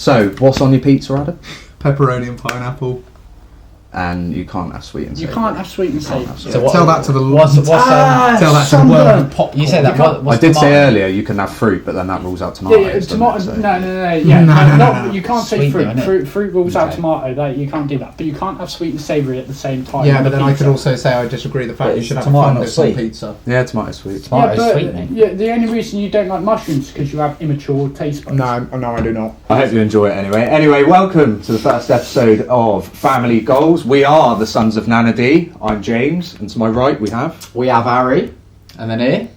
So, what's on your pizza, Adam? Pepperoni and pineapple. And you can't have sweet and savoury. You can't have sweet and savoury. So tell that to the world. You said that. I did say earlier you can have fruit, but then that rules out tomatoes. No. You can't say Sweet, fruit. Fruit rules out tomato. That you can't do that. But you can't have sweet and savoury at the same time. Yeah, but then I could also say I disagree. The fact you should have fungus on pizza. Yeah, tomato sweet. Tomato's sweet, mate. Yeah, the only reason you don't like mushrooms is because you have immature taste buds. No, I do not. I hope you enjoy it anyway. Anyway, welcome to the first episode of Family Goals. We are the Sons of Nana D. I'm James, and to my right we have Harry, and then here,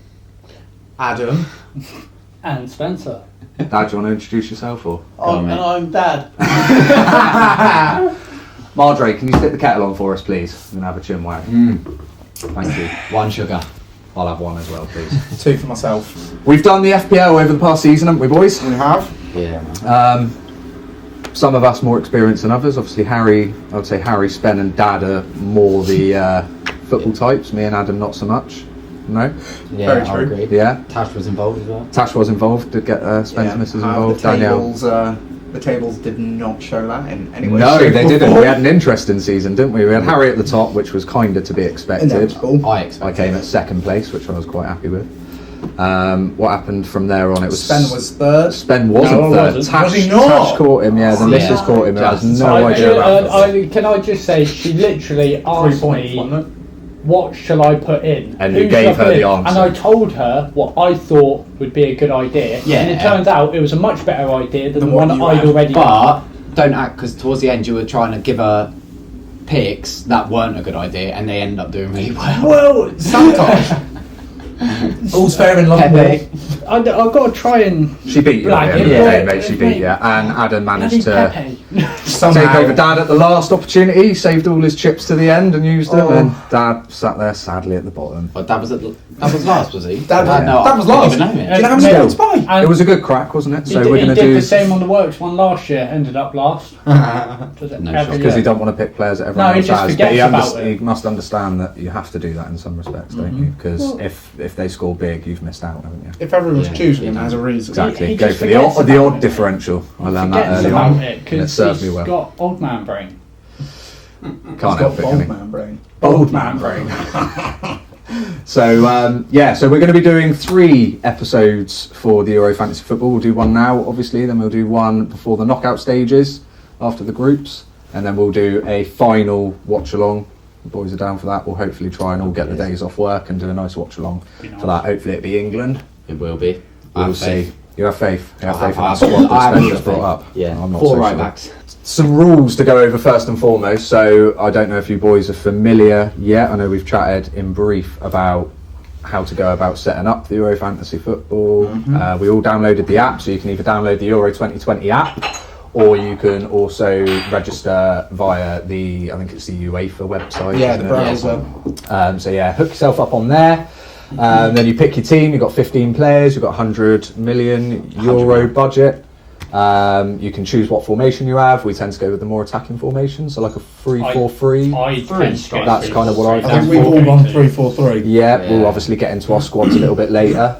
Adam. And Spencer. Dad. Do you want to introduce yourself or? And I'm Dad. Marjorie, can you stick the kettle on for us, please? I'm gonna have a chin wag. Thank you. 1 sugar. I'll have one as well, please. 2 for myself. We've done the FPL over the past season, haven't we, boys? We have. Yeah, man. Some of us more experienced than others. Obviously, Harry, I would say Harry, Spen and Dad are more the football types. Me and Adam, not so much. No? Yeah, Very I true. agree. Yeah? Tash was involved as well. Tash was involved. Did get Spen's missus involved. Danielle. The tables did not show that in any way. No, they didn't. We had an interesting season, didn't we? We had Harry at the top, which was kinder to be expected. I came at second place, which I was quite happy with. What happened from there on? It was Spen was third. Spen wasn't third. Wasn't. Tash, Was he not? Tash caught him. Yeah, the missus caught him. I has no idea about it. Can I just say, she literally 3 asked points, me, wasn't it? what shall I put in? And Who you gave shall I her put the in? answer. And I told her what I thought would be a good idea. Yeah. And it turns out it was a much better idea than the one you I'd had. already done. But don't act, because towards the end you were trying to give her picks that weren't a good idea, and they ended up doing really well. Well, sometimes. All's fair in love. Pepe. I've got to try and... She beat you at the end of the day, mate. She beat you. And Adam managed to take over Dad at the last opportunity. He saved all his chips to the end and used them. And Dad sat there sadly at the bottom. Oh, Dad was last, was he? Dad No, was last. I didn't even know Do it. you know how many points by? And It was a good crack, wasn't it? So he we're did going to do... the same on the Works one last year, ended up last. No shot. Because he don't want to pick players that everyone No, he else just has. forgets about He it. must understand that you have to do that in some respects, don't you? Because if they score big, you've missed out, haven't you? If everyone's Yeah, choosing he him, there's a reason. Exactly. He Go just for forgets the about odd it. differential. I learned that Forgets early about on. it, And it because served me he's well. got old man brain. Can't He's got help it, bold can he? man brain. Old man brain. So so we're going to be doing 3 episodes for the Euro Fantasy Football. We'll do one now, obviously, then we'll do one before the knockout stages, after the groups, and then we'll do a final watch along. The boys are down for that. We'll hopefully try and all get the days off work and do a nice watch along for that. Hopefully it'll be England. It will be. We'll see. You have faith. You have faith in I that have- squad I that have Spencer's faith. brought up. Yeah, I'm not 4 so right sure. backs. Some rules to go over first and foremost. So I don't know if you boys are familiar yet. I know we've chatted in brief about how to go about setting up the Euro Fantasy Football. We all downloaded the app, so you can either download the Euro 2020 app, or you can also register via the, I think it's the UEFA website. Yeah, isn't the it? browser. So yeah, hook yourself up on there. Then you pick your team. You've got 15 players. You've got 100 million euro budget. You can choose what formation you have. We tend to go with the more attacking formation, so like a 3-4-3. That's kind of what I think we've all gone 3-4-3. Yeah, we'll obviously get into our squads a little bit later.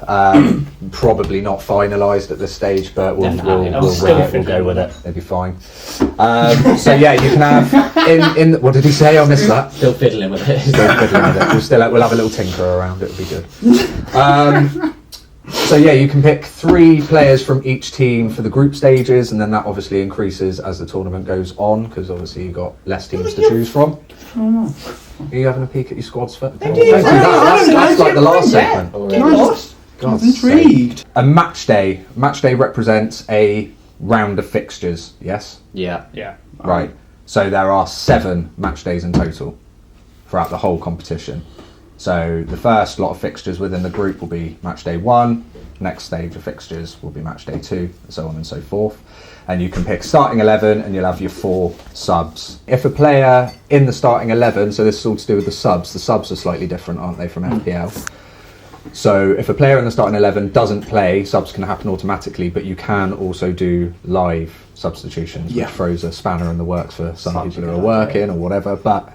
Probably not finalised at this stage, but we'll go with it. It'll be fine. So yeah, you can have in what did he say? I missed that. Still fiddling with it. Still fiddling with it. We'll have a little tinker around. It'll be good. So yeah, you can pick 3 players from each team for the group stages, and then that obviously increases as the tournament goes on, because obviously you've got less teams to choose from. Are you having a peek at your squads first? That's like the last segment. God's Intrigued. sake. A match day. Match day represents a round of fixtures, yes? Yeah. Right. So there are 7 match days in total throughout the whole competition. So the first lot of fixtures within the group will be match day 1, next stage of fixtures will be match day 2, and so on and so forth. And you can pick starting 11 and you'll have your 4 subs. If a player in the starting 11, so this is all to do with the subs are slightly different, aren't they, from FPL? So if a player in the starting 11 doesn't play, subs can happen automatically, but you can also do live substitutions, which throws a spanner in the works for some people who are working or whatever. But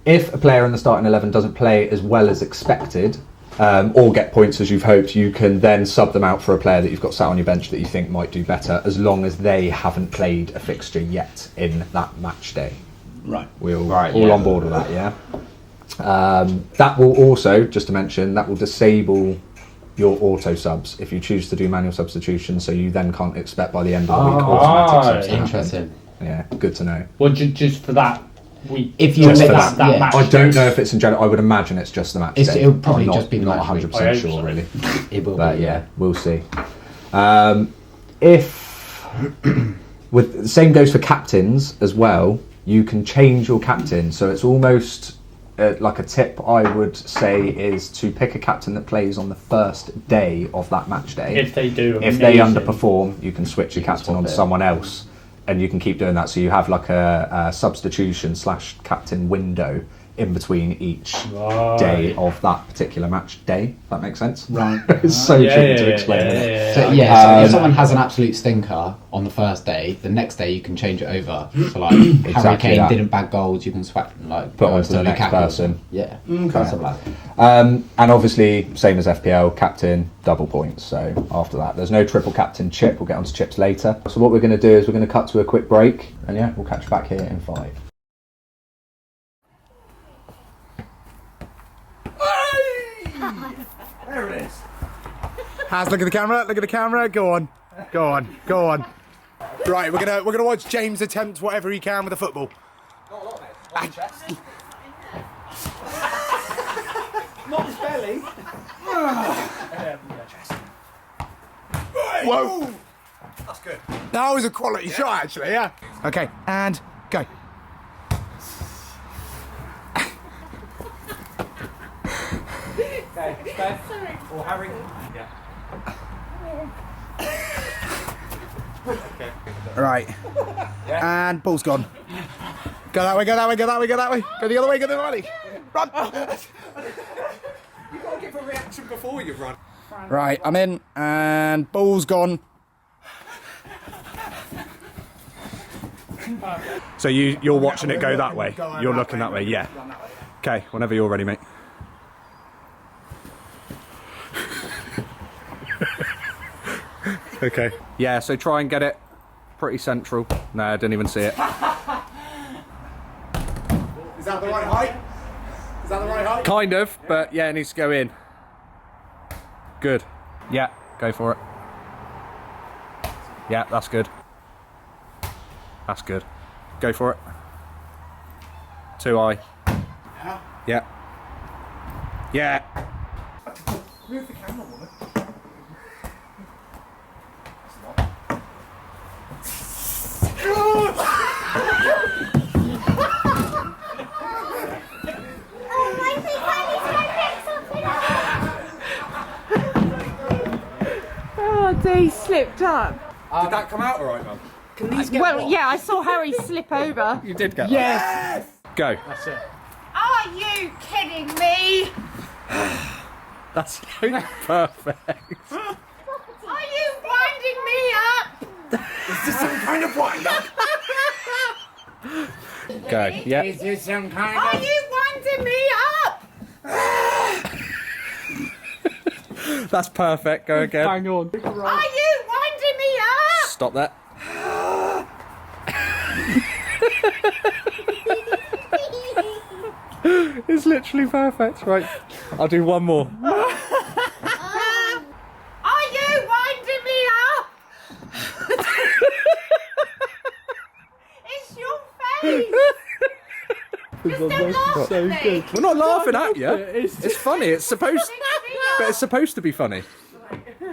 if a player in the starting 11 doesn't play as well as expected, or get points as you've hoped, you can then sub them out for a player that you've got sat on your bench that you think might do better, as long as they haven't played a fixture yet in that match day. Right. We're all, Right, all yeah. on board with that, yeah? That will also, just to mention, that will disable your auto subs if you choose to do manual substitution, so you then can't expect by the end of the week automatic subs to happen. Interesting. Yeah, good to know. Well, just for that week. If you Just mix for that yeah. match. I don't know if it's in general. I would imagine it's just the match day. It'll probably I'm just be the not match week. 100% I hope sure, so. really. It will But be. yeah, we'll see. If with the same goes for captains as well, you can change your captain. So it's almost like a tip I would say is to pick a captain that plays on the first day of that match day. If they do, If they amazing. underperform, you can switch your captain swap on it. someone else, and you can keep doing that. So you have like a substitution / captain window in between each Right. day of that particular match day. If that makes sense. Right. It's so tricky to explain. isn't it? So, so if someone has an absolute stinker on the first day, the next day you can change it over. So like Harry Exactly Kane that. didn't bag goals, you can swap Put go onto the next Lukaku. person. Yeah. Okay. Something like that. And obviously, same as FPL, captain, double points. So after that, there's no triple captain chip. We'll get onto chips later. So what we're going to do is we're going to cut to a quick break, and yeah, we'll catch you back here in 5. There it is. Has look at the camera. Look at the camera. Go on. Go on. Go on. Right, we're gonna watch James attempt whatever he can with the football. Not a lot, mate. Chest. Not his belly. Whoa. That's good. That was a quality shot, actually. Yeah. Okay, and go. Okay, Steph or Harry. Yeah. Right. And ball's gone. Go that way, go that way, go that way, go that way. Go the other way, go the other way. Run. You've got to give a reaction before you run. Right, I'm in, and ball's gone. So you're watching it go that way. You're looking that way, yeah. Okay, whenever you're ready, mate. Okay. Yeah, so try and get it pretty central. No, I didn't even see it. Is that the right height? Is that the right height? Kind of, but yeah, it needs to go in. Good. Yeah, go for it. Yeah, that's good. That's good. Go for it. Too high. Yeah. Yeah. Move the camera, woman. Oh, they slipped up. Did that come out alright, Mum? Well, yeah, I saw Harry slip over. You did get Yes. that. Go. That's it. Are you kidding me? That's like perfect. Are you winding me up? Is this some kind of wind up? Go. Yeah. Is this some kind Are you winding me up? That's perfect. Go again. Hang on. Are you winding me up? Stop that. It's literally perfect. Right. I'll do one more. Are you winding me up? It's your face. Just don't laugh at me. We're not laughing at you. It's- It's funny. It's supposed, but it's supposed to be funny.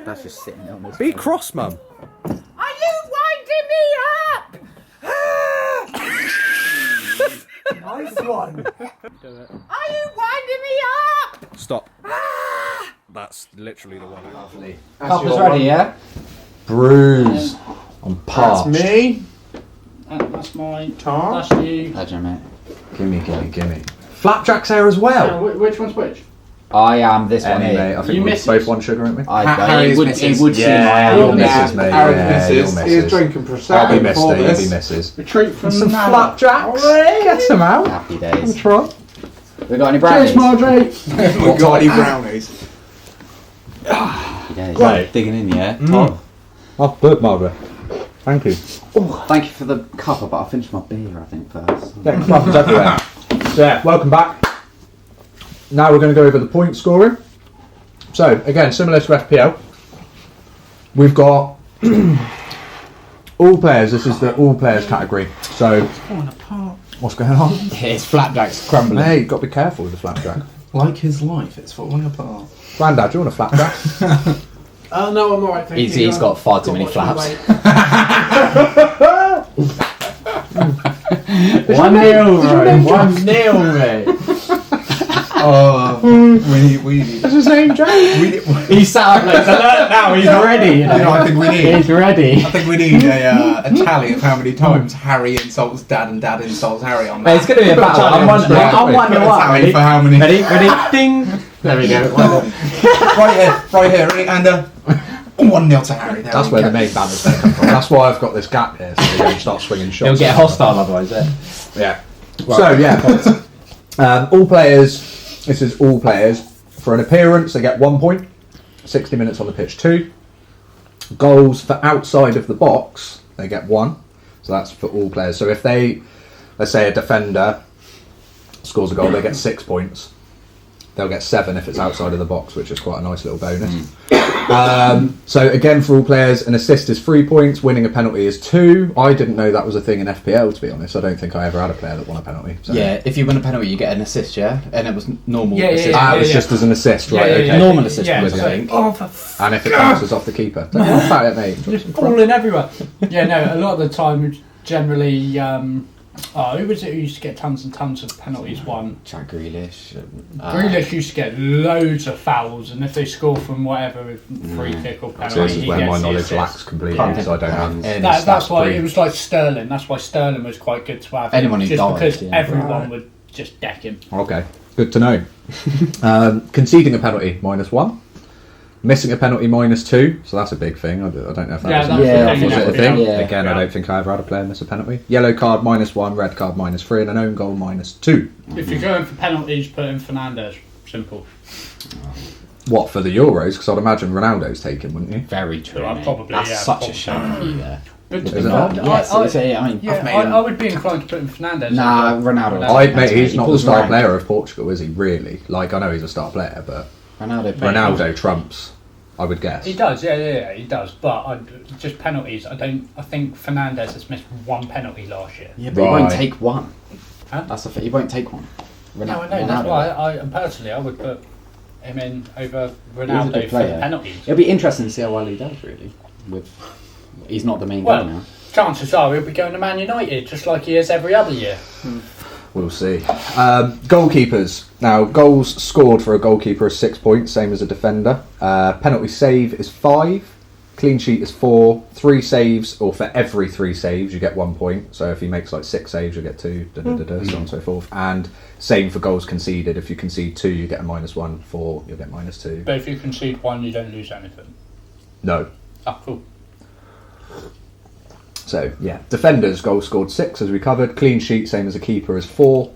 That's just sitting on this. Be cross, Mum. Are you winding me up? Nice one. Are you winding me up? Stop. That's literally the one. Lovely. Cup is ready, yeah? Bruise. I'm parched. me. That's mine. Tom. That's you. Pleasure, mate. Gimme. Flapjack's there as well. Which one's which? I am this one Anyway, here. I think You we missed both it. want sugar, aren't we? It would seem Yeah, I you'll am. misses, mate. Aaron Yeah, misses. you'll He is misses. drinking I'll Prosecco be before mister, you'll be this. misses. Retreat from Some Nana. flapjacks. Get them out. Happy days. Try. We got any Cheers, brownies? Marjorie. We've got any brownies. Yeah, he's Right. digging in, yeah. Oh, good, Margaret. Thank you. Oh, thank you for the cover, but I'll finish my beer, I think, first. Yeah, crumbs everywhere. So yeah, welcome back. Now we're going to go over the point scoring. So again, similar to FPL, we've got all players. This is the all players category. So Falling apart. what's going on? His flapjack's crumbling. Hey, you've got to be careful with the flapjack. Like his life, it's falling apart. Grandad, do you want a flapjack? Oh no, I'm alright. He's got far too many flaps. 1-0, bro. 1-0, mate. Oh, we need. What's his name, Jay? He's sat up like, he's alert now, he's ready. You know? I think we need. He's ready. I think we need a tally of how many times Harry insults Dad and Dad insults Harry on Mate, that. it's going to be a battle. I'm one Put a tally Ready? for how many. Ready? Ding. There we go. Right here, ready? And 1-0 to Harry. There That's we where go. the main banners come from. That's why I've got this gap here, so they don't start swinging shots. He'll get hostile otherwise, Yeah. So yeah, all players. This is all players. For an appearance, they get 1 point. 60 minutes on the pitch, 2. Goals for outside of the box, they get 1. So that's for all players. So if they, let's say a defender scores a goal, they get 6 points. They'll get 7 if it's outside of the box, which is quite a nice little bonus. So again, for all players, an assist is 3 points. Winning a penalty is 2. I didn't know that was a thing in FPL, to be honest. I don't think I ever had a player that won a penalty. So. Yeah, if you win a penalty, you get an assist, yeah? And it was normal Yeah, yeah, assist. yeah. Ah, it was just as an assist, right? Yeah, okay. yeah, Normal assist, yeah, was it, so- I think. Oh, for And if it bounces off the keeper, don't worry about it, mate. Just falling everywhere. Yeah, no, a lot of the time, generally, who was it who used to get tons and tons of penalties? One. Jack Grealish. Grealish used to get loads of fouls, and if they score from whatever free kick or So penalty, this is he where gets my the knowledge assist. lacks completely, because I don't have any That's stats why pre- it was like Sterling. That's why Sterling was quite good to have. Anyone who just died, because yeah. everyone would just deck him. Okay, good to know. Conceding a penalty, -1. Missing a penalty, -2. So that's a big thing. I don't know if that Yeah, was, that's the thing, was it a yeah. thing. Yeah. Again, I don't think I ever had a player miss a penalty. Yellow card, -1. Red card, -3. And an own goal, -2. If you're going for penalties, put in Fernandes. Simple. What, for the Euros? Because I'd imagine Ronaldo's taken, wouldn't you? Very true. Well, mate. probably, That's yeah, such probably. a shame for you there. But Is it not? Yes, I I mean, I would be inclined to put in Fernandes. Nah, Ronaldo. Mate, he's He not the pulls star rank. player of Portugal, is he? Really? Like, I know he's a star player, but Ronaldo trumps, I would guess. He does, yeah, he does. But just penalties. I think Fernandes has missed 1 penalty last year. Yeah, but he won't Right. take one. Huh? That's the thing. He won't take one. No, I know. That's why I would put him in over He's a Ronaldo good for player. the penalties. It'll be interesting to see how well he does, really. He's not the main guy Well, now. chances are he'll be going to Man United just like he is every other year. We'll see. Goalkeepers. Now, goals scored for a goalkeeper is 6 points, same as a defender. Penalty save is 5. Clean sheet is 4. 3 saves, or for every 3 saves, you get 1 point. So if he makes like 6 saves, you get 2, so on and so forth. And same for goals conceded. If you concede 2, you get a -1. 4, you'll get -2. But if you concede 1, you don't lose anything. No. Ah, cool. So, yeah. Defenders, goals scored 6, as we covered. Clean sheet, same as a keeper, is 4.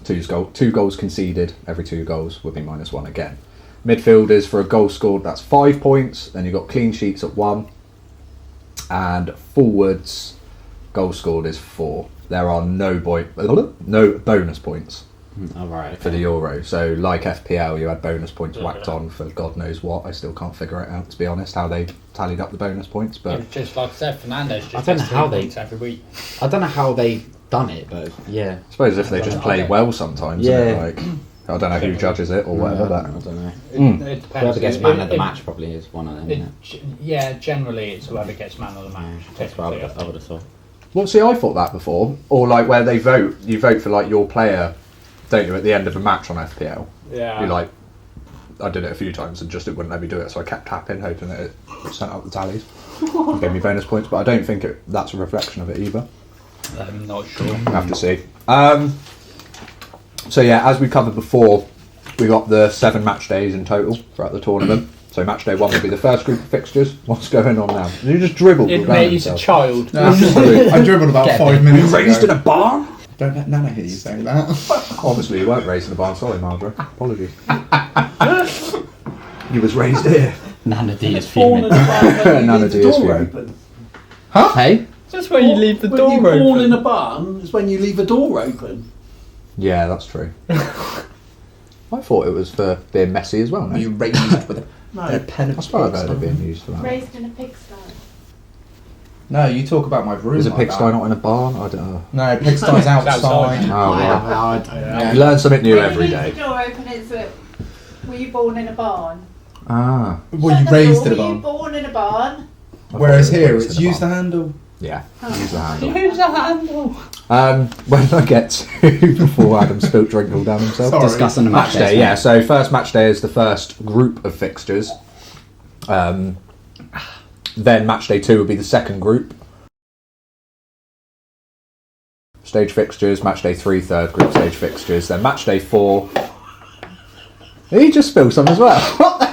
2 goals conceded, every 2 goals would be -1 again. Midfielders, for a goal scored, that's 5 points. Then you've got clean sheets at 1. And forwards, goal scored is 4. There are no bonus points All right. for the Euro. So, like FPL, you had bonus points whacked on for God knows what. I still can't figure it out, to be honest, how they tallied up the bonus points. But It's just like I said, Fernandes just I don't know gets how 3 they- points every week. I don't know how they done it, but yeah. I suppose if they just play well sometimes, Yeah. yeah. Like, I don't know who judges it or whatever. I But don't know. It depends. Whoever gets man of the match probably is one of them. Isn't it? Yeah, generally it's whoever gets man of the match. That's what I would have thought. Well, see, I thought that before. Or like where they vote, you vote for like your player, don't you, at the end of a match on FPL? Yeah. You like, I did it a few times and just it wouldn't let me do it, so I kept tapping, hoping that it sent out the tallies. It gave me bonus points, but I don't think that's a reflection of it either. I'm not sure. We'll have to see. So yeah, as we covered before, we got the 7 match days in total throughout the tournament. So match day 1 will be the first group of fixtures. What's going on now? You just dribbled It around he's a himself. child. I dribbled about 5 minutes Raised in ago. a barn? Don't let Nana hear you say that. Obviously, you weren't raised in a barn. Sorry, Margaret. Apologies. You was raised here. Nana D is Born in a fuming. barn, None you of leave the the door is open. Hey? That's where you leave the When door you're born in open. a barn, is when you leave a door open. Yeah, that's true. I thought it was for being messy as well. No? You raised with a No. pen of That's why I've heard it being used for that. Raised in a pigsty. No, you talk about my room. Is a like pigsty that. not in a barn? I don't know. No, pigsty's outside. outside. Oh, right. I don't know. Yeah. You learn something new When every you leave day. the door open, it's a... Were you born in a barn? Ah. Well, Shut you the raised door, in a Were you barn. born in a barn? Whereas here, Raised it's in a use the barn. handle. Yeah, use the handle. Who's the handle? When I get to, before Adam spilt drink all down himself. Sorry. Discussing the Match match day, yeah. So first match day is the first group of fixtures. Then match day 2 would be the second group. Stage fixtures, match day 3, third group stage fixtures. Then match day 4. He just spilled some as well. What the?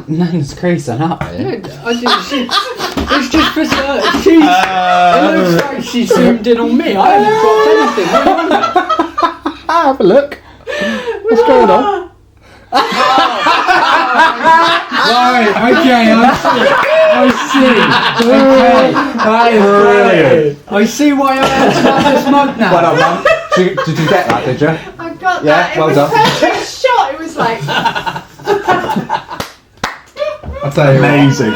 Nana's creasing up here. It's just for certain. It looks like she zoomed in on me. I haven't dropped anything. What are you on about? Have a look. What's going on? Right, okay, I see. Okay. That is brilliant. I see why I had to have this mug now. Well done, Mum. Did you get that, did you? I got Yeah, that. It well was done. perfect shot. It was like... I'll tell you Amazing.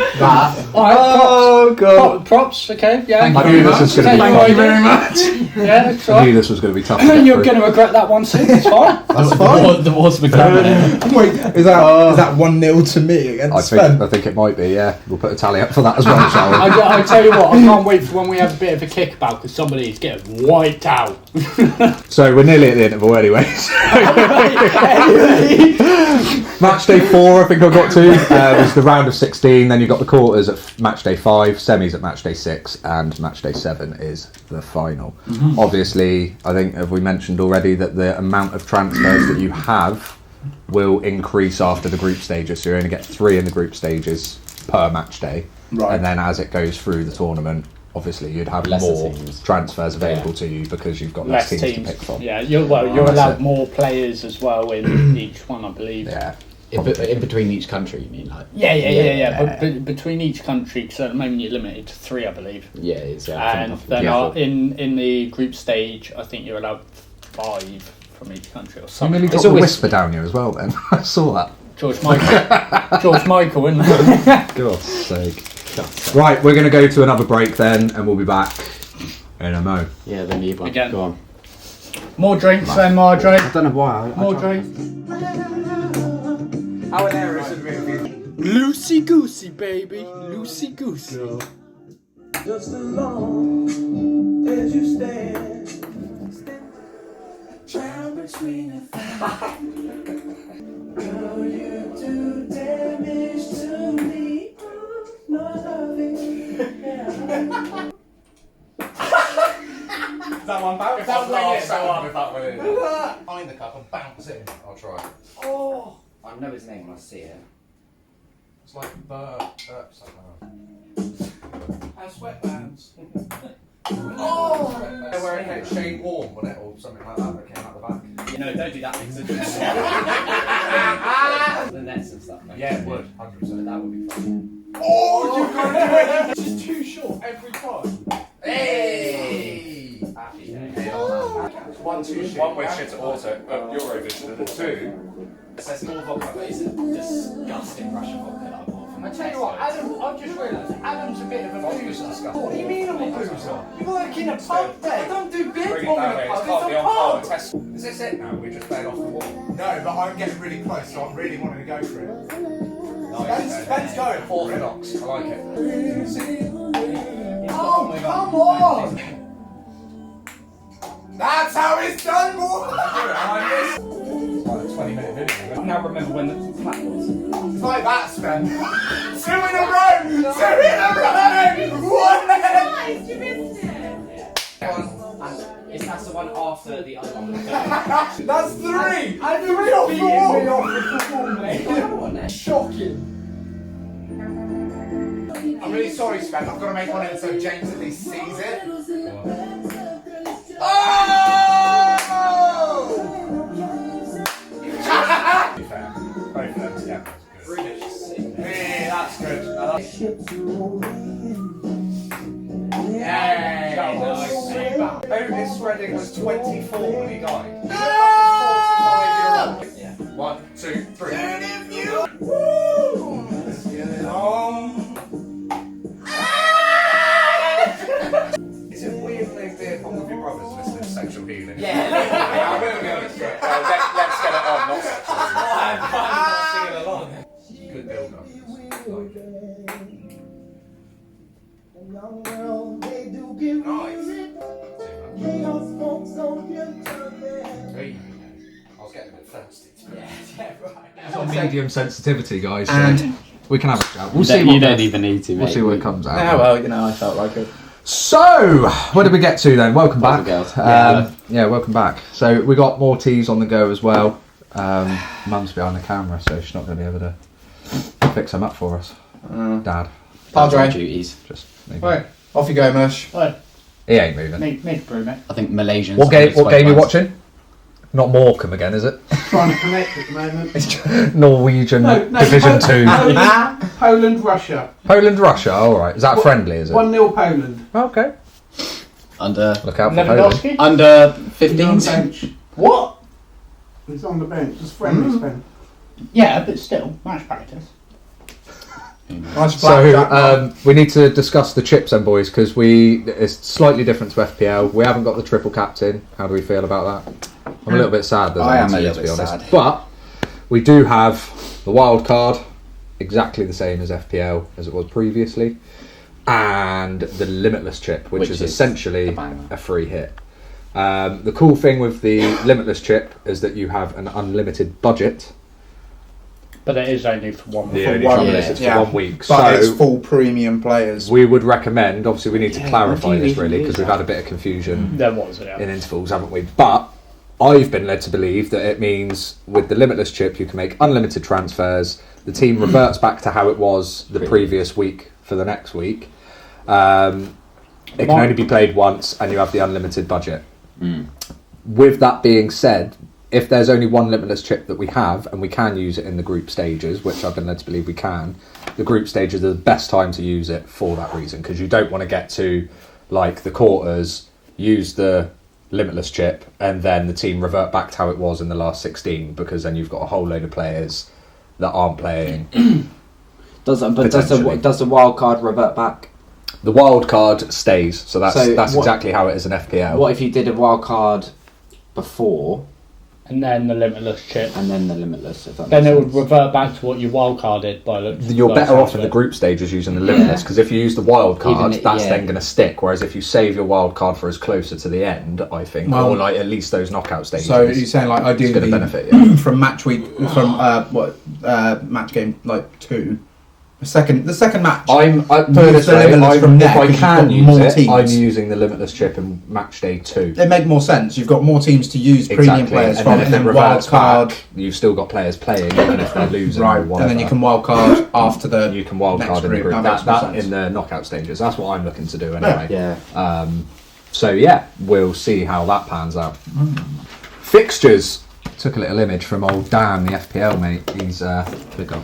Oh, God. Props, okay, yeah. I knew this was going to be Thank you fun. very much. Yeah, that's I right. knew this was going to be tough. to get You're through. going to regret that one soon, it's fine. That's fine. The war's become Wait, is that 1-0 to me against I Sven? think it might be, yeah. We'll put a tally up for that as well, shall we? I tell you what, I can't wait for when we have a bit of a kickabout because somebody's getting wiped out. So we're nearly at the interval anyway. Match day 4, I think I got to, was the round of 16. Then you've got the quarters at match day 5, semis at match day 6, and match day 7 is the final. Obviously, I think, have we mentioned already that the amount of transfers that you have will increase after the group stages. So you only get 3 in the group stages per match day. Right. And then as it goes through the tournament, obviously you'd have Lesser more teams. transfers available to you because you've got less teams to pick from. Yeah, you're That's allowed it. more players as well in each one, I believe. Yeah. in between each country, you mean? Like, Yeah. But between each country, because at the moment you're limited to 3, I believe. yeah, it's, yeah. I And think then yeah. in the group stage, I think you're allowed 5 from each country or You something. nearly It's got the always whisper down you as well then. I saw that. George Michael. George Michael, isn't it? God's sake. Right, we're going to go to another break then, and we'll be back in a mo. Yeah, they need one. Again. Go on. More drinks then, Marjorie. I don't know why. More drinks. How hilarious would it be? Loosey goosey, baby. Loosey goosey. Just as long as you stand between the thighs. Girl, you do damage to me. Not loving. That one bounce. That one, Behind the cup and bounce in. I'll try. Oh. I know his name when I see it. It's like And sweatbands. They're wearing it Shane Warm, wasn't it, or something like that that came out the back. You know, don't do that because of the nets and stuff. Mate. Yeah, it would, 100%. That would be fun. Oh, you've got to do it! Just too short every time. Hey! Happy day. One with shit at auto, Eurovision, and 2. There's more vodka, but it's a disgusting Russian vodka that I bought from I tell you what, Adam, I've just realised Adam's a bit of a Vodka's boozer. disgusting. What do you mean I'm a boozer? You work in a pub, Dave. I don't do beer Bring it pong in that a way, pub. it's can't It's be a on pub. test. Is this it now? We're just playing off the wall. No, but I'm getting really close, so I'm really wanting to go for it. Ben's going. Orthodox, I like it. Oh, come on! That's how it's done, boy! It's like a 20-minute video. I now remember when the flat was. It's like that, Sven. 2 in a row! 2 in a row! What? Nice, you missed it. That's the one after the other one. That's 3! I do 3 off the wall! me off the Shocking. I'm really sorry, Sven. I've got to make one in so James at least sees it. Oh! Both of them, yeah. Otis Redding was 24 when he died. 45-year-old. 1, 2, 3. Is it weird playing beer pong with your brothers listening to Sexual Healing? Yeah, I'm going to be honest. Let's get it on, not Sexual Healing. I'm not singing along. Good build up. I was getting a bit thirsty. Yeah, right. It's on medium sensitivity, guys. And we can have a chat. We'll see. You don't even need to. We'll see what it comes out. Yeah, well, you know, I felt like it. So, where did we get to then? Welcome back. Girls. Yeah, welcome back. So we got more teas on the go as well. Mum's behind the camera, so she's not going to be able to fix them up for us. Dad, Padre. Duties. just maybe. Right, off you go, Mush. He ain't moving. Need brew, mate. I think Malaysians. What game you watching? Not Morecambe again, is it? Trying to connect at the moment. Norwegian Division 2. Poland, Russia. Poland, Russia. All right. Is that friendly? Is it? 1-0 Poland. Okay. Under Look out for Poland. Lewandowski? under He's on the 15s. bench. What? He's on the bench. It's friendly spin. Yeah, but still, match practice. Nice So blackjack. we need to discuss the chips then, boys, because it's slightly different to FPL. We haven't got the triple captain. How do we feel about that? I'm a little bit sad that I am a to little be bit honest. sad. But we do have the wild card, exactly the same as FPL as it was previously, and the limitless chip, which is essentially a banger. a free hit. The cool thing with the limitless chip is that you have an unlimited budget. But it is only for 1 week. The only one trouble week, is it's yeah. for 1 week. But so it's full premium players. we would recommend, obviously we need to clarify what do you this really, even because use we've had a bit of confusion There was, yeah. in intervals, haven't we? But I've been led to believe that it means with the limitless chip you can make unlimited transfers, the team reverts back to how it was the previous week for the next week. It can only be played once and you have the unlimited budget. With that being said, if there's only one limitless chip that we have and we can use it in the group stages, which I've been led to believe we can, the group stages are the best time to use it for that reason, because you don't want to get to like the quarters, use the limitless chip and then the team revert back to how it was in the last 16, because then you've got a whole load of players that aren't playing. Does Potentially. the wild card revert back? The wild card stays, so that's So what- exactly how it is in FPL. What if you did a wild card before And then the limitless chip. and then the limitless? If that Then makes it would sense? revert back to what you wildcarded by the. You're better off in the group stages using the limitless, because if you use the wild card, Even- that's yeah. then going to stick. Whereas if you save your wild card for as closer to the end, I think, Well, or like at least those knockout stages, So you're saying like it's going to ideally benefit you. from match week from match game like 2, the second match. Put it Use this the way, limitless from there, if I 'cause you've can got use more it, teams. I'm using the limitless chip in match day 2. It make more sense. You've got more teams to use premium players and from, then if and it then wild reverts card. back, you've still got players playing, and if they're losing, Right, or and whatever, then you can wild card after the. you can wild next card in the group. That That, makes more that sense. in the knockout stages. That's what I'm looking to do anyway. Yeah. So yeah, we'll see how that pans out. Fixtures. Took a little image from old Dan, the FPL mate. He's big up.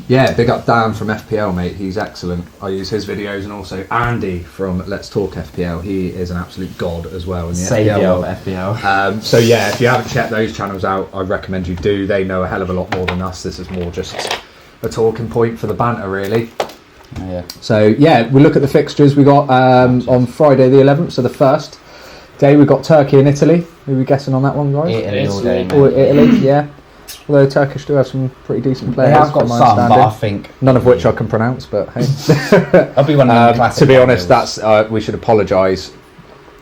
Yeah, big up Dan from FPL mate. He's excellent. I use his videos, and also Andy from Let's Talk FPL. He is an absolute god as well in the FPL world. FPL. So yeah, if you haven't checked those channels out, I'd recommend you do. They know a hell of a lot more than us. This is more just a talking point for the banter, really. Yeah. So yeah, we look at the fixtures. We got on Friday the 11th, so the first day we got Turkey and Italy. Who are we guessing on that one, guys? Italy all day, Or mate. Italy, yeah. Although Turkish do have some pretty decent They players. have got from my some, but I understanding. think None of which I can pronounce, but hey. I'll be one of the classic to be honest, ones. that's we should apologise.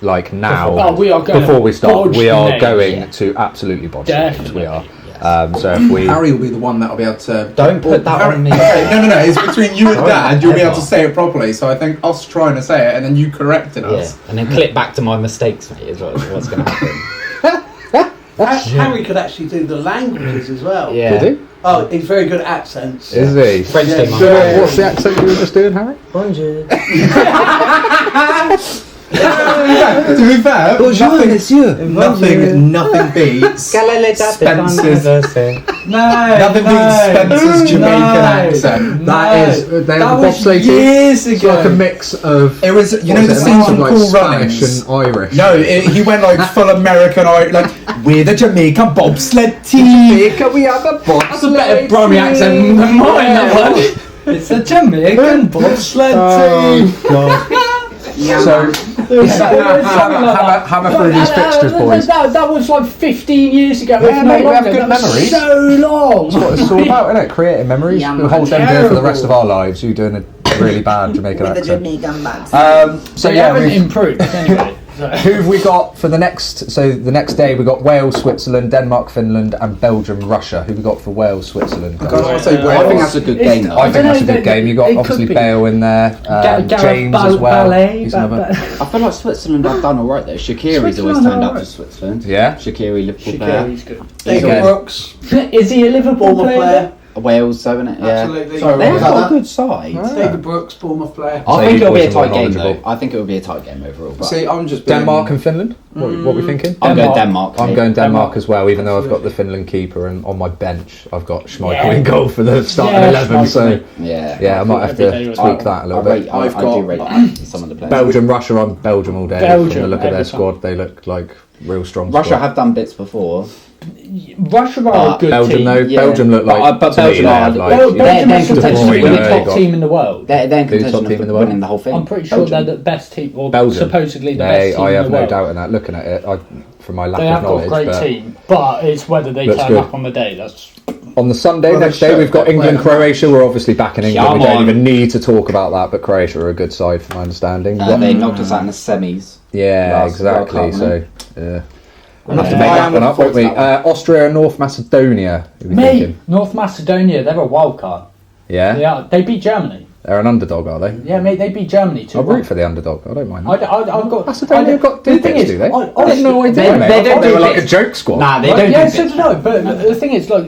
Like now, Oh, we are going before we start, bodge we are names, going yeah. to absolutely bodge the names. Definitely, We are. yes. So if we Harry will be the one that'll be able to. Don't put that on me. Okay, no. It's between you and Don't Dad. You'll be able ever. to say it properly. So I think us trying to say it and then you correcting Yeah, us. and then clip back to my mistakes, mate. Is what's going to happen. Harry could actually do the languages as well. Yeah. did he? Oh, he's very good at accents. Is he? French Yeah, team. sure. man. What's the accent you were just doing, Harry? Bonjour. To be fair, nothing beats Spencer's Nothing beats Spencer's Jamaican accent. That is, they have a bobsleigh team. years It's like a mix of. It was, you know, the was it, a scene mix from of, like, Cool Spanish Runnings. and Irish. No, he went like full American, like we're the Jamaican bobsled team. Jamaica, we have a bobsleigh. That's a better Brummy accent than mine, that one. It's a Jamaican bobsled team. So, hammer through these fixtures, boys. That was like 15 years ago. Yeah, if mate, not we have longer. good That was memories. so long. That's what it's all about, isn't it? Creating memories. Yeah, We'll hold them dear for the rest of terrible. our lives. You doing a really bad Jamaican With the accent. Jamaican bands. So They yeah, haven't we've- improved anyway. So. who have we got for the next? So the next day we got Wales, Switzerland, Denmark, Finland, and Belgium, Russia. Who have we got for Wales, Switzerland? God, I say I Wales. think that's a good It's- game, though. I think that's a dunno, good game. You it got could obviously be. Bale in there, Gareth James as well. Ballet, He's another. I feel like Switzerland have done alright though. Shaqiri's always Switzerland turned up alright. for Switzerland. Yeah. Shaqiri, Liverpool player. Shaqiri's good. David Okay. Brooks, Is he a Liverpool Bournemouth player? player. Wales, though, isn't it? Yeah. Absolutely. Sorry, They've what was got a that? good side. David Brooks, Bournemouth player. I So think you it'll be a boys are more tight game though. knowledgeable. I think it'll be a tight game overall. But See, I'm just being, Denmark and Finland. What are we thinking? I'm going Denmark. Denmark. I'm mate. going Denmark as well, even though I've got the Finland keeper, and on my bench I've got Schmeichel Yeah. in goal for the starting Yeah, 11. So Schmeichel. yeah, I might have Every day to was tweak like- that a little I bit. rate, I, I've I got- do rate some of the players. Belgium, Russia. I'm Belgium all day. Belgium, From the look of their every squad, they look like real strong. Russia squad. have done bits before. Russia are a good Belgium team. though. yeah. Belgium look like But to me, Belgium they are- have, like, Well, you know, Belgium they're is contention contention to be to the win top it. team in the world. They're in Who's top contention team in the of world? winning the whole thing. I'm pretty sure Belgium. they're the best team, or Belgium. supposedly the They, best team I in have the no world. doubt in that. Looking at it, from my lack They of have got a knowledge, great but team, but it's whether they Looks turn good. up on the day. That's on the Sunday, Well, next they day, should, we've got they're England, playing. Croatia. We're obviously back in England. Come we don't on. even need to talk about that, but Croatia are a good side, from my understanding. They knocked us out in the semis. Yeah, Last exactly. World Cup, So, yeah. We'll have to Yeah. make I that am one looking up, won't we? forward to that Austria and North Macedonia. Who are we me. thinking? North Macedonia, they're a wild card. Yeah? They beat Germany. They're an underdog, are they? Yeah, mate, they beat Germany too. I'll root for the underdog. I don't mind. I've got Macedonia got the good thing bits, is, do they? I I had no idea, mate. they I don't thought they do were like a bits. joke squad. Nah, they don't yeah, do so bits. no, but the thing is, like,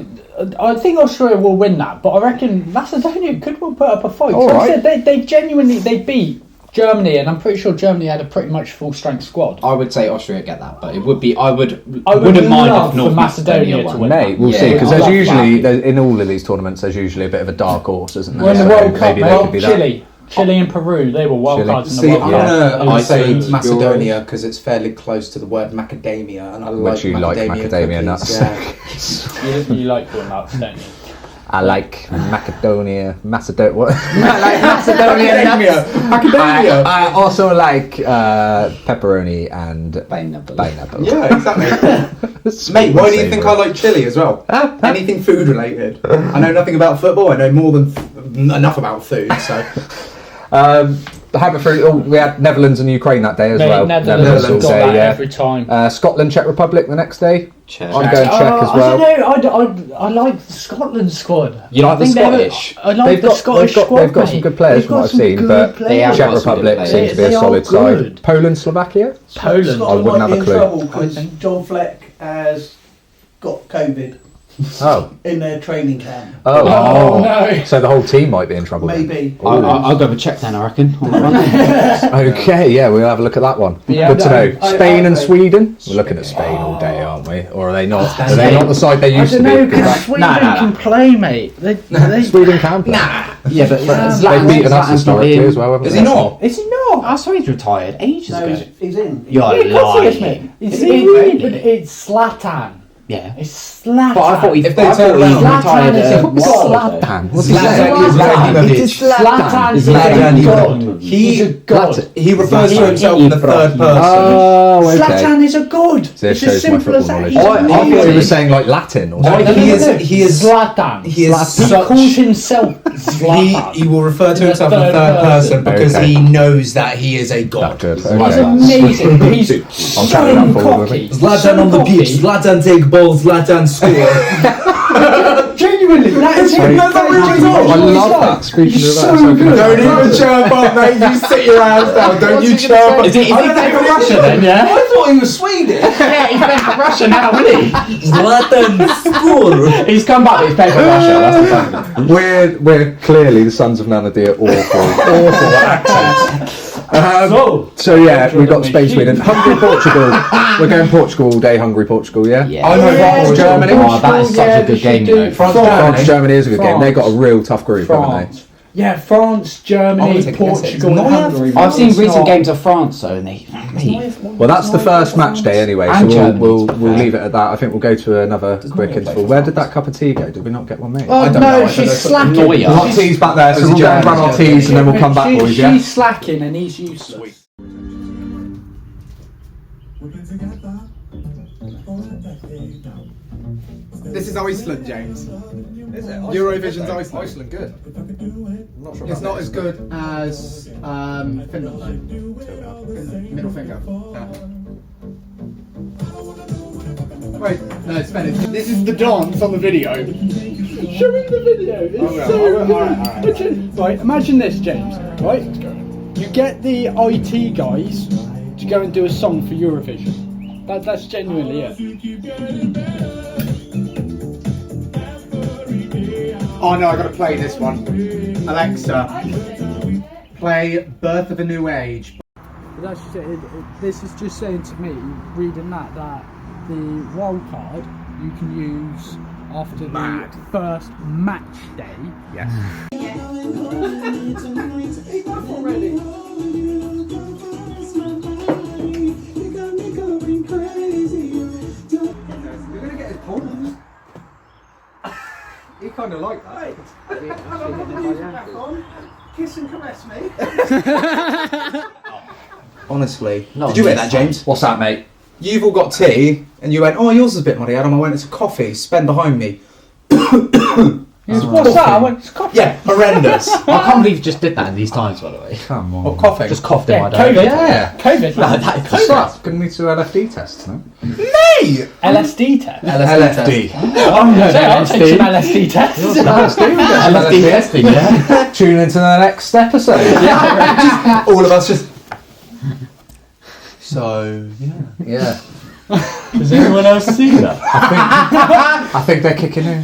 I think Australia will win that, but I reckon Macedonia could well put up a fight. All So right. I said they genuinely beat Germany, and I'm pretty sure Germany had a pretty much full strength squad. I would say Austria get that, but it would be. I would wouldn't mind love if North for Macedonia to won. win. Mate, we'll Yeah. see, because I there's love usually, that. in all of these tournaments, there's usually a bit of a dark horse, isn't there? Well, in the So World Cup, maybe they could be that. Chile and Peru, they were wild Chile. cards in the See, World I'm Cup. gonna say Iceland, Macedonia because it's fairly close to the word macadamia, and I like Which you like macadamia cookies, nuts. Yeah. You like doing that, don't you? I like Macedonia. What? I like macadamia. Macadamia. I also like pepperoni and Pineapple. pineapple. Yeah, exactly. Mate, why do you think I like chili as well? Anything food related. I know nothing about football. I know more than enough about food. So Hammer through. Oh, we had Netherlands and Ukraine that day as Mate, well. Netherlands all have got day, that yeah. every time. Scotland, Czech Republic the next day. Czech. I'm going Czech as well. I don't know. I like the Scotland squad. You like the I think they're- Scottish? I like the Scottish squad. They've got some mate. good players They've from got what I've some seen, good but players. They have Czech got some good Republic players. seems to be a They are solid good. side. Poland, Slovakia. Poland. I wouldn't have a clue. because John Fleck has got COVID Oh. in their training camp. Oh, no. So the whole team might be in trouble. then. Maybe. I'll go with Czech then, I reckon. on that one. Okay, yeah, we'll have a look at that one. Yeah, Good to know. I- Spain and Sweden. We're looking at Spain all day, aren't we? Or are they not? Are they not the side they I used to don't know, be? because Sweden can play, mate. They Sweden can play. Yeah, but They've beaten us historically as well, haven't is they? he not? Is he not? I saw he's retired ages No, ago. he's in. You're Yeah, of course he is, lying. mate. It's, Is he really? it's Zlatan. Yeah. It's Zlatan. But I thought he If they I turn thought he around- retired Zlatan is a a while ago. Zlatan. What's he Zlatan saying? is Ibrahimovic. Zlatan is a Zlatan god. Ibrahimovic. He's a god. He refers to himself in the third person. Oh, okay. Zlatan is a god. So this It's as shows my simple as football that. knowledge. He's I thought he amazing. was saying like Latin or No, something. he is Zlatan. he is He such- calls himself Zlatan. he will refer to himself in the third third person person. because Okay. he knows that he is a god. Good. He's Okay. amazing. He's I'll so carry that forward with cocky. me. Zlatan on the pitch, Zlatan take balls, Zlatan score. Genuinely, that is him. No, that really is I all. love that. Speaking of that, so so good. Don't even chirp up, mate. You sit your ass down. Don't you chirp up. Is he playing for Russia then, yeah? I thought he was Swedish. Yeah, he's playing for Russia now, isn't he? Zlatan score. He's come back, but he's playing for Russia, that's the fact. We're clearly the sons of Nanadi are awful accents. So yeah, we've got Spain, Sweden, Hungary, Portugal. We're going Portugal all day. Hungary, Portugal. Yeah. I know France, Germany. Oh, that is such a good game, you know. France, Germany is a good game. They've got a real tough group, haven't they? France. Yeah, France, Germany, Portugal, and Hungary. I've seen recent games of France, though, and they. Well, that's the first match day anyway, so we'll leave it at that. I think we'll go to another quick interval. Where did that cup of tea go? Did we not get one, mate? Oh no, she's slacking. We've got teas back there, so we'll go and grab our teas and then we'll come back, boys. Yeah. She's slacking and he's useless. This is Iceland, James. Is it? Eurovision's Iceland. Iceland good. I'm not sure It's not as good as Finland, though. Middle finger. Wait, no, it's Spanish. This is the dance on the video. Show me the video. It's so good. Right, imagine this, James. Right, you get the IT guys to go and do a song for Eurovision. That's genuinely it. Oh no, I gotta play this one. Alexa, play Birth of a New Age. This is just saying to me, reading that the wild card you can use after the first match day. Yes. You're gonna get his points. He kind of like that. Kiss and caress me. Honestly. Did you get that, James? What's that, mate? You've all got tea, and you went, oh, yours is a bit muddy, Adam. I went, it's a coffee. Spend behind me. What's that? I went, it's coffee. Yeah, horrendous. I can't believe you just did that in these times, by the way. Come on. What, coughing? Just coughed in my COVID. day. Yeah. COVID. No, that is What's that? Gonna need to LFD tests, no? Me! LSD test. LFD. I'll take some LSD tests. LSD testing, yeah. Tune into the next episode. All of us just... So, yeah. Yeah. Does anyone else see that? I think they're kicking in.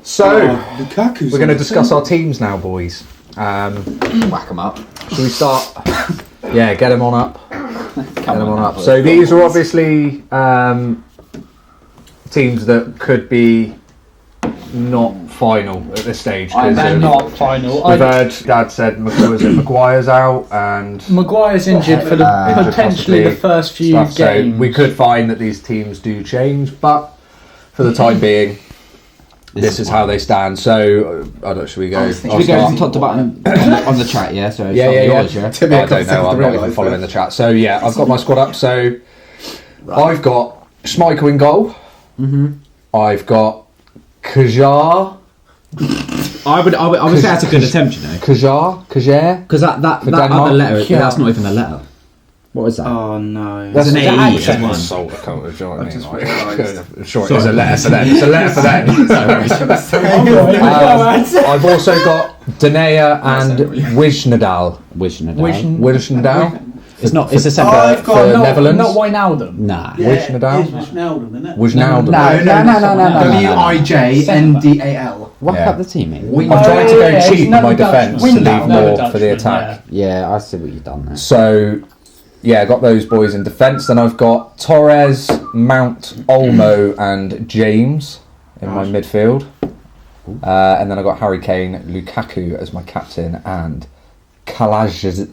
So, Lukaku's we're going to discuss our teams now, boys. Whack them up. Should we start? Yeah, get them on up. Get them on up. So these are obviously teams that could be not final at this stage. They're not final. We've heard Dad said Maguire's out and Maguire's injured for the injured potentially possibly the first few stuff, games. so we could find that these teams do change, but for the time being, this is how they stand. So, I don't. Should we go? Should we go from top to bottom on the chat, yeah? So Yeah. yours, yeah? I don't know. I'm not even following the chat. So yeah, I've got my squad up. So I've got Schmeichel in goal. I've got Kajar. I would say that's a good attempt, you know. Kajar. Because that Denmark? other letter, Yeah. that's not even a letter. What is that? Oh, no. That's an AE. Accent one. assault. I can't. Do you know what I mean? just Like, realised. sure, it's a letter for them. It's a letter for them. I've also got Danea and Wijnaldum. Wijnaldum. It's not. It's a separate. I've got For Netherlands. Not Wijnaldum. Nah. Wijnaldum. Wijnaldum, isn't it? Wijnaldum. Wijndal. Whack Yeah. up the team, mate. I'm trying to go yeah, cheap it's in my another defence to Dutchman. leave Another more for the Dutchman, attack. Yeah, I see what you've done there. So, yeah, I got those boys in defence. Then I've got Torres, Mount, Olmo, and James in my midfield. And then I've got Harry Kane, Lukaku as my captain, and Kalajdzic.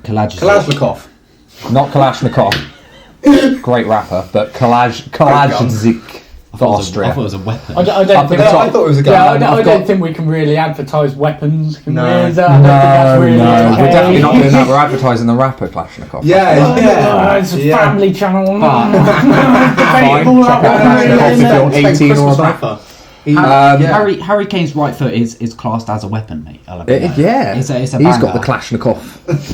Kalashnikov. Not Kalashnikov. Great rapper, but Kalajdzic for Austria. I thought it was a weapon. I don't think. the top. I thought it was a guy. Yeah, I I've don't got- think we can really advertise weapons. Can No. we? I don't think that's really We're okay. definitely not doing that. We're advertising the rapper Kalashnikov. It's a family channel. Fine, check out Kalashnikov if you're 18 or above. Harry Kane's right foot is classed as a weapon, mate. I'll have it. Yeah, It's a he's banger. got the Kalashnikov.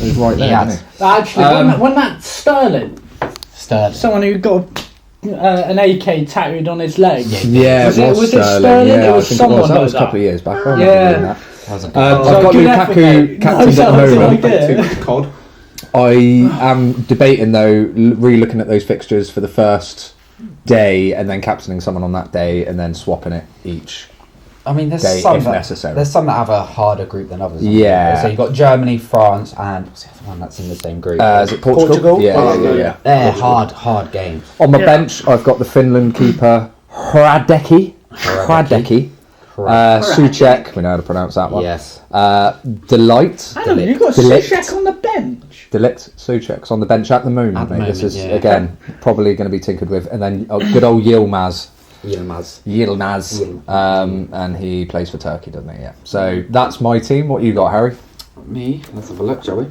He's right there, He has. isn't Actually, wasn't that Sterling? Sterling. Someone who got an AK tattooed on his leg. he? Yeah, Was it Sterling? Yeah, It was I think someone That was a like couple of years back. I remember Yeah. doing that. That was a I've So got good effort, Lukaku mate. captained No, at the that was moment. like it. Cod. I am debating though, re-looking at those fixtures for the first day and then captaining someone on that day and then swapping it each I mean, there's Day, some if that, necessary. There's some that have a harder group than others. Yeah. So you've got Germany, France, and what's the other one that's in the same group? Is it Portugal? Yeah. They're hard games. On my bench, I've got the Finland keeper Hradecki. Souček, we know how to pronounce that one. Yes. Delight. Hang on, you've got Delict. Souček on the bench. Delict Souček's on the bench at the moment. At the mate. This moment, is yeah. again probably going to be tinkered with, and then good old Yilmaz, and he plays for Turkey, doesn't he? Yeah. So that's my team. What you got, Harry? Me? Let's have a look, shall we?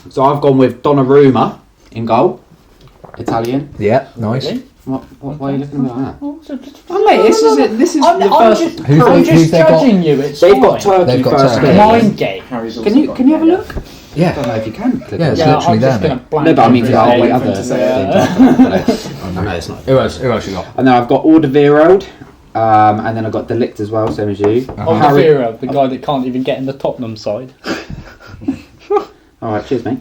So I've gone with Donnarumma in goal. Italian. Yeah, nice. Really? Why are you looking at me like that? Oh, mate, this is I'm the first. just, Who's I'm they- just who's they got? judging you. It's They've fine. got Turkey They've got first Turkey. game. Mind game. Can you have a look? I don't Yeah. know if you can. Click Yeah, on it's it. literally I'm there, just mate. gonna blank No, but I mean, every I'll wait day other. to say, I know it's not. Who else you got? And then I've got Alderweireld, and then I've got Delict as well, same as you. Alderweireld, the guy that can't even get in the Tottenham side. All right, cheers, mate.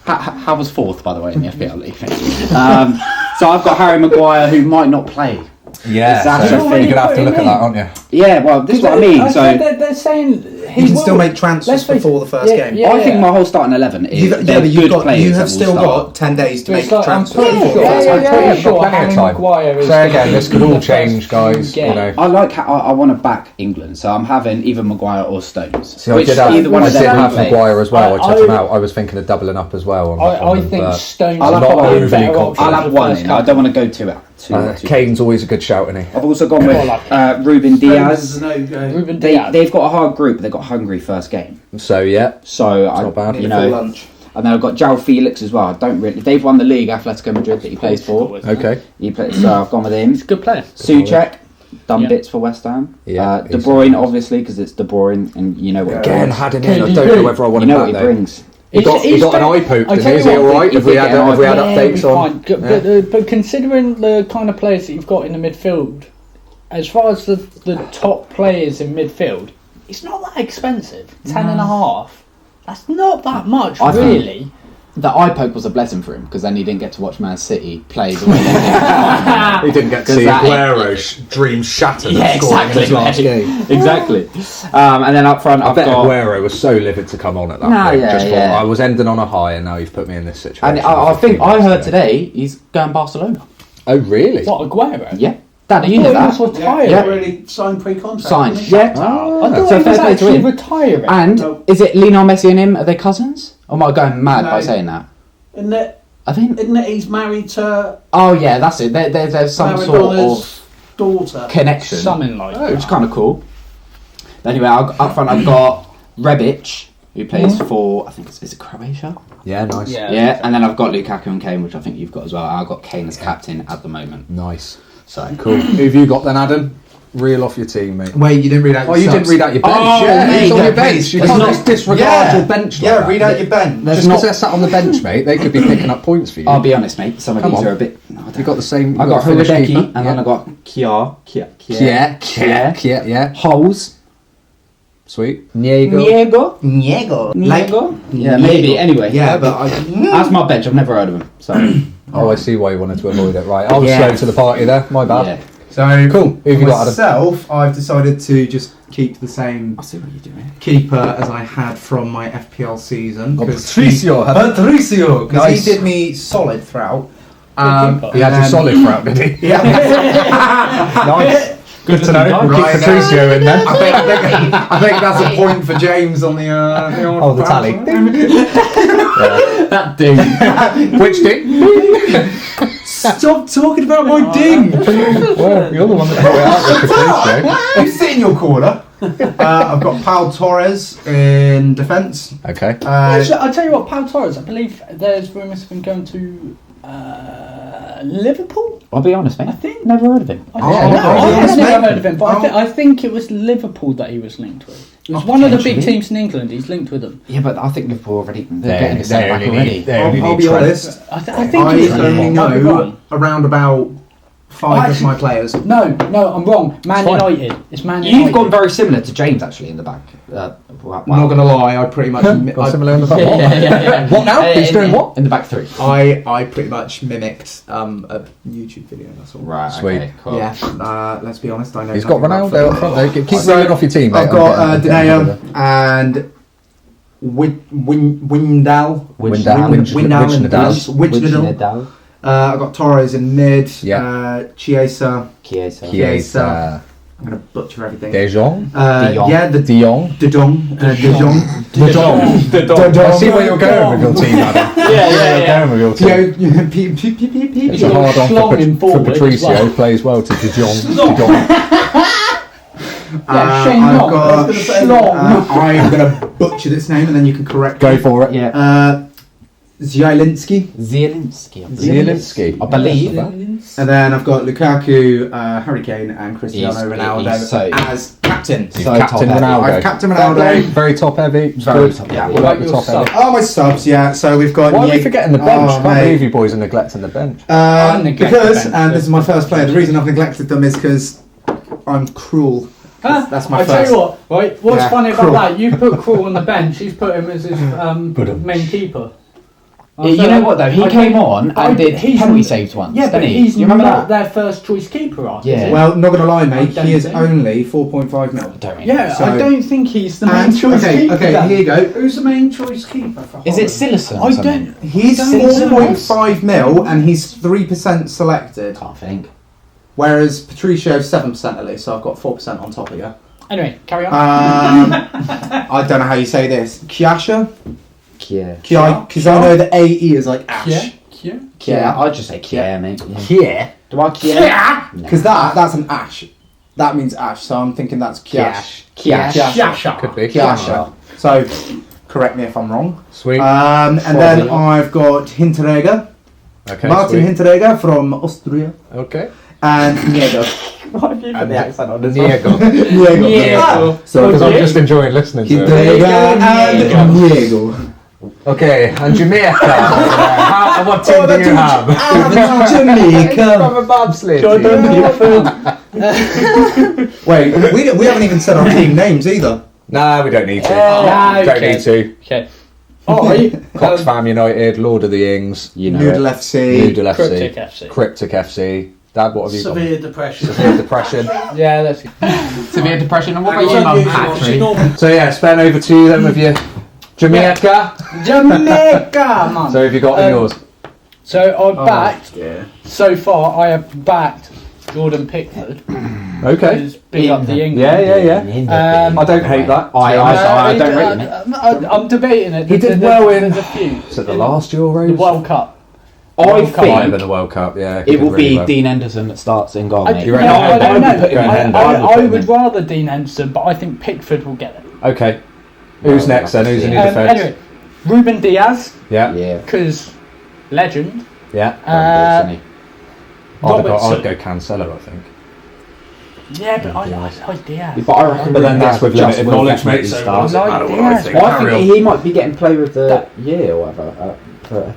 How was fourth, by the way, in the FPL league? So I've got Harry Maguire, who might not play. Yeah, That's so the you're thing. going to have to look at that, aren't you? Yeah, well, this is what I mean. So they're saying You can still make transfers before the first game. I think my whole starting 11 is they're good players. You that have will still start. got 10 days to But make it's like, I'm transfers. pretty before sure, the first game. I'm pretty sure Plenty of Harry time. Maguire is So again, gonna this could be all the first change, guys. You game. know. I want to back England, so I'm having either Maguire or Stones. See, I did have, either one of them have will play. Maguire as well. I took him I- out. I was thinking of doubling up as well. On I them, think but, Stones I'll are have probably a overly better confident. option I'll for have the one first in. I couple. don't want to go too out. Kane's always a good shout, isn't he? I've also gone with Ruben Diaz. Ruben Diaz. They've got a hard group. They've got Hungary first game. So yeah, So not bad. you Full know, lunch. and then I've got João Felix as well. I don't really. They've won the league, Atletico Madrid, that he plays for. okay. He plays, so I've gone with him. He's a good player. Souček, done Yeah. bits for West Ham. Yeah, De he's- Bruyne, obviously, because it's De Bruyne, and you know what. he Again, brings. had him in. I don't know whether I want You him know what back he though. brings. He got an eye poke. Is he all right? Have we had updates on? But considering the kind of players that you've got in the midfield, as far as the top players in midfield, it's not that expensive. 10.5. That's not that much, I think- really. The eye poke was a blessing for him because then he didn't get to watch Man City play the way they did. He didn't get to see Aguero's dreams shattered. Yeah, and scoring in his last mate. game. Exactly. And then up front, I I've bet got. Aguero was so livid to come on at that Nah, point. yeah, Just yeah. thought I was ending on a high, and now you've put me in this situation. And I think I heard today he's going Barcelona. Oh really? What, Aguero? Yeah. Dad, do you know that? He was retiring. Yeah. Really signed pre-contract. Signed. didn't he? Yeah. I thought So he was fair play to actually him. retiring. And No. is it Lionel Messi and him? Are they cousins? Or am I going mad by No. saying that? Isn't it? I think. Isn't it? He's married to Oh yeah, that's it. There's some sort Maradona's of daughter. connection, Something like that. which is kind of cool. But anyway, up front I've got Rebic, who plays for I think is it Croatia? Yeah, nice. Yeah, and then I've got Lukaku and Kane, which I think you've got as well. I've got Kane as captain at the moment. Nice. So Cool. Who have you got then, Adam? Reel off your team, mate. Wait, you didn't read out your Oh, you subs. didn't read out your bench. Oh, yeah, mate, it's on yeah, your bench. please. You It's can't not- just disregard Yeah. your bench. Yeah, like that. read out your bench. There's Just not. because they're sat on the bench, mate, they could be picking up points for you. I'll be honest, mate. Some of Come these on. are a bit. You got the same. I got Finnish Hudeki, keeper. and then I got Kia, Yeah. Holes, Sweet. Niego. Niego. Niego. Yeah, maybe. Anyway, Yeah, but that's my bench. I've never heard of him. So Oh, I see why you wanted to avoid it. Right, I was Yeah. slow to the party there. My bad. yeah. So Cool. Who have you for got, Adam? myself, I've decided to just keep the same I see what you're doing. keeper as I had from my FPL season. Oh, 'cause Patricio, he- huh? Patricio, because Nice. he did me solid throughout. keeper. He had you and- solid throughout, did he? Yeah. Nice. Good to know. We'll keep Right, Patricio in there. I think that's a point for James on the. Oh, the tally. That dude. Which ding? Stop talking about my ding. Well, you're the one that brought it out with Patricio. You sit in your corner. I've got Pau Torres in defence. Okay. Actually, I'll tell you what, Pau Torres, I believe there's rumours of him going to Liverpool? I'll be honest, mate. I think. Never heard of him. I I'll have be never honest, heard of him, but I think it was Liverpool that he was linked with. It was one of the big teams in England, he's linked with them. Yeah, but I think Liverpool already. They're They- getting a they centre back only already. need- they only I'll need be Trent. honest. I think I he's only Liverpool. Might be know wrong. around about 5 of my players. No, I'm wrong. Man fine. United. It's Man United. You've gone very similar to James actually in the back. I'm not gonna lie, I pretty much Similar in the back. Yeah. What now? He's doing what? In the back 3. I pretty much mimicked a YouTube video. That's all. Right. Sweet. Okay, cool. Yeah. Let's be honest. I know. He's got nothing about Ronaldo up football. front there. Keep So, reading off your team, mate. I've got Denea and Windal. Wijnaldum. I've got Torres in mid. Yeah. Chiesa. Chiesa. I'm gonna butcher everything. De Jong. Yeah, the De Jong. De Jong. De Jong. I see where you're going with your team, Adam. Yeah. Going with your team. It's a hard on for Patricio. Plays well to De Jong. De Jong. Shane I've Long. got. Schlong. I'm gonna butcher this name and then you can correct Go me. for it. Yeah. Zielinski. Zielinski. I believe. And then I've got Lukaku, Harry Kane, and Cristiano He's Ronaldo as captain. You've So captain top heavy. Ronaldo. I've captain Fair play. Ronaldo. Very top heavy. Very Good. top Yeah, heavy. we like What the about top your heavy. Oh, my subs, yeah. So we've got. Why are we forgetting the bench? Can't mate. believe you boys are neglecting the bench. neglected Because, bench, and this is my first player, the reason I've neglected them is because I'm cruel. That's my I tell first. you what, right? What's Yeah, funny about Krul. that? You put Krul on the bench. He's put him as his main keeper. You know what though? He came on and did he's penalty saves once. Yeah, but didn't he? he's Do you remember not that? their first choice keeper. Yeah. Well, not gonna lie, mate, don't he is think. only 4.5 mil. Don't really Yeah, So- I don't think he's the main And, choice keeper. okay, Dan. here you go. Who's the main choice keeper for Is it Holland? Silerson? I don't. He's Don't think so. 4.5 mil and he's 3% selected, Can't think. whereas Patricio's 7% at least, so I've got 4% on top of you. Anyway, carry on. I don't know how you say this. Kiasha? Yeah. Because I know the AE is like Ash. Yeah, I'd just say Kier, mate. Yeah. Do I Kier? Because that's an Ash. That means Ash, so I'm thinking that's Kiash. Kiash. Could be. Kiasha. So, correct me if I'm wrong. Sweet. And then I've got Hinteregger. Okay. Martin sweet. Hinteregger from Austria. Okay. And Niego. What have you put the accent on as Diego. Niego. So, because I'm just enjoying listening to it. Hinteregger and Niego. Okay, and Jamaica. What team do you have? Jamaica. From a bobsleigh team. Wait, we haven't even said our team names either. Nah, we don't need to. Yeah, Don't okay. need to. Okay. Oh, Cox Fam United, Lord of the Ings, You know Noodle it. FC. Noodle Cryptic FC, FC. Cryptic FC. Dad, what have you got? Severe depression. Severe depression. Yeah, that's good. Severe depression. And what It's about you, Mum? unusual. She's Patrick? normal. So yeah, Spen, over to you then with your Jamaica. Jamaica, man. So have you got in yours? So I backed. Yeah. So far, I have backed Jordan Pickford. Okay. Who's big up the England. Yeah. I don't hate that. I don't rate him. I'm debating it. He did well in- There's a few. Was it the last Euros? The World Cup. I Might have been think the World Cup, yeah. he it did will really be well. Dean Henderson that starts in goal, I, mate. You no, reckon? I don't I'd put him know. in. I would rather Dean Henderson, but I think Pickford will get it. Okay. Who's next then? Who's in your defence? Anyway, Ruben Diaz, Yeah. Yeah. because legend. Yeah. Robertson. I'd go Cancelo, I think. Yeah, but I like Diaz. But I reckon But then Ruben that's with Diaz limited will knowledge, mate, definitely so it start. doesn't matter what I Diaz. think. Well, I Carry think on. he might be getting player of the year or whatever.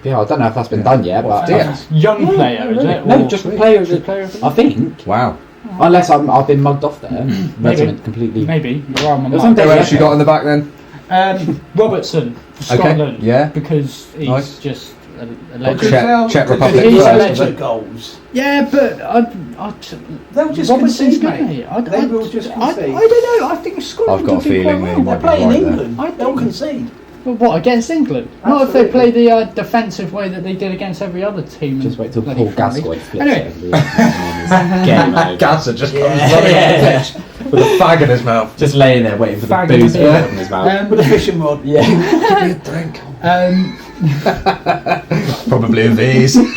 Yeah, I don't know if that's been done yet, but Diaz? Young player, isn't it? no, Or- just player of the. player of the I think, Wow. unless I've been mugged off there, measurement completely. Maybe. You're on my It was mind. on Who else you got in the back then? Robertson for Okay, Scotland. yeah. because he's Nice. just a Because legend. Czech they'll- Republic He's a first, legend. was it? goals. Yeah, but They'll just Robertson's concede, good, mate. mate. They will just I concede. don't know. I think Scotland I've got a will do feeling quite they well. might They're playing right there. England. They'll concede. But what, against England? Not if they play Absolutely. the defensive way that they did against every other team. Just wait till Bloody Paul friendly. Gascoigne flips Anyway. it. Game over. Gazza just comes running on the pitch with a fag in his mouth. Just laying there waiting for the Fag booze to in the put in his mouth. With a fishing rod. Yeah. Give me a drink. Probably a V's. What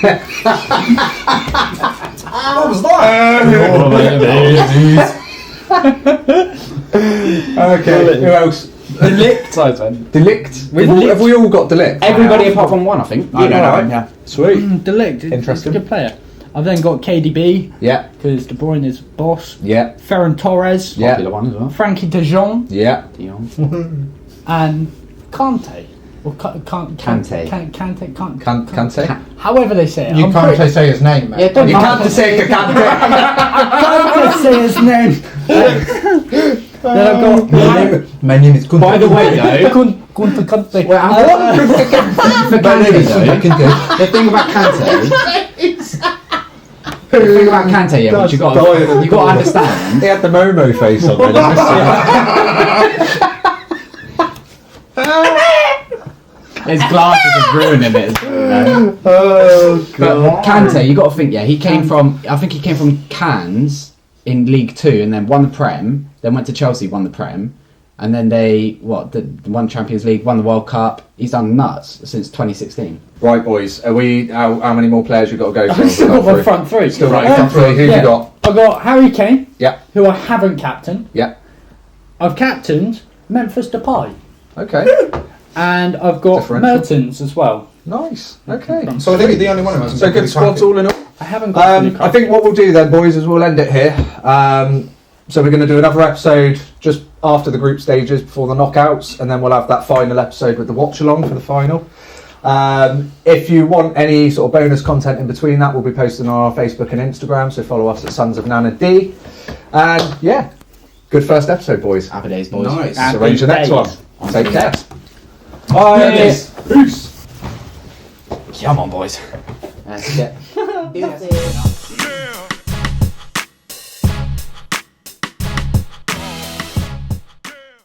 was that? Okay, who else? Delict. Delict. Have we all got Delict? Everybody apart from one, I think. I don't know him, yeah. Sweet. Delict. Interesting. He's a good player. I've then got KDB Yeah, because De Bruyne is boss. yeah, Ferran Torres. yeah, Popular one as well. Frankie De Jong yeah. Dion. and Kante. Or Kante. Kante. However they say it. You I'm can't pretty- say his name, mate. Yeah, don't You mind. can't say Kante. I can't say his name. Then I've got. My name is Gunther. By the way, though, Gunter Kante. for Kante, though, the thing about Kante. The thing about Kante, yeah, which you got to understand. He had the Momo face on. Then His glasses are ruining it. But Kante, you got to think, yeah, he came from. I think he came from Cannes in League Two, and then won the Prem. Then went to Chelsea, won the Prem, and then they won Champions League, won the World Cup. He's done nuts since 2016. Right, boys. Are we? How many more players you got to go for? I've still got my front three. Still got your front three. Who Yeah. you got? I've got Harry Kane, Yeah. who I haven't captained. Yeah. I've captained Memphis Depay. Okay. And I've got Differential. Mertens as well. Nice. Okay. So I think you're the only one who hasn't So been good really squads cracking. all in all. I haven't got any I think what we'll do then, boys, is we'll end it here. So we're going to do another episode just after the group stages, before the knockouts, and then we'll have that final episode with the watch along for the final. If you want any sort of bonus content in between that, we'll be posting on our Facebook and Instagram. So follow us at Sons of Nana D. And yeah, good first episode, boys. Happy days, boys. Nice. Let's arrange the next days. one. Take care. Bye. Peace. Come on, boys. Let's get. That's it.